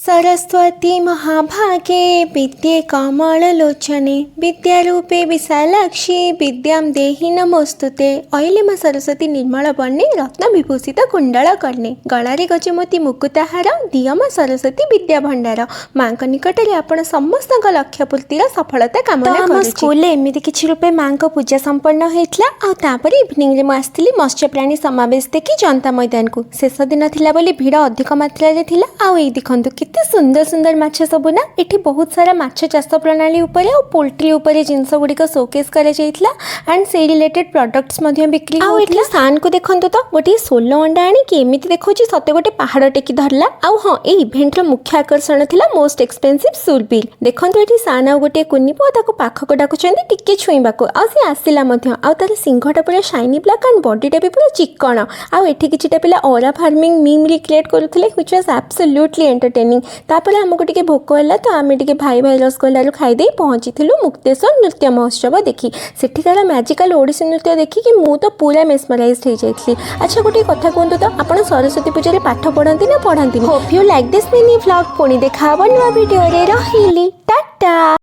सरस्वती महाभागे विद्ये कमललोचने विद्यारूपे विशालाक्षी विद्यां देहि नमोस्तुते। अहिले माँ सरस्वती निर्मल वर्णे रत्न विभूषित कुंडल कर्णे गलारे गजमोती मुकुताहार दिय माँ सरस्वती विद्या भंडार। माँ निकट में आपण समस्त लक्ष्य पूर्तिर सफलता कामना करुछि। स्कूल एमती किछि रूपे माँ को पूजा संपन्न होता इवनिंग में आसती मत्स्य प्राणी समावेश देखी जनता मैदान को। शेष दिन थिला बोली भीड़ अधिक मात्रा रे थिला। आउ एई देखंतु केते सुंदर सुंदर माछ सबु ना। एठी बहुत सारा माछ चाष प्रणाली उपरे और पोल्ट्री उपरे जिनस गुड़िक शोकेस करा जायतिला एंड से रिलेटेड प्रोडक्ट्स मध्ये बिक्री होउतला। एठी सान को देखंतु तो गोटे 16 अंडा आनी कि एमिति देखौची सते गोटे पहाड़ टेकी धरला। आउ हां ए इवेंट रो मुख्य आकर्षण थिला मोस्ट एक्सपेंसिव सुरबिल। देखंतु एठी सान आ गोटे कुन्नी पो ताको पाखक डाकुचंदी टिके छुईबाको। आ से आसिला मध्ये आउ तार सिंहटा पूरा शाइनी ब्लैक एंड बॉडीटा भी पूरा चिकन। आउ एठी किछिटा पिला ओरा फार्मिंग मीम रिक्रिएट करूथिले व्हिच वाज एब्सोल्युटली एंटरटेनिंग। तापर आमको टिके भोक है तो आम टे भाई भाई रसगोल्लू खाईदे पहुँची मुक्तेश्वर नृत्य महोत्सव देखी। सेठिकार मैजिकल ओडिसी नृत्य देखिकी मु तो पूरा मेस्मराइज हो जाइए। अच्छा गोटे कथा कहतु तो आप सरस्वती पूजा पाठ पढ़ती ना पढ़ाती। Hope you like this mini vlog. पुणी देखा नुआ वीडियो रे। रहिली टाटा।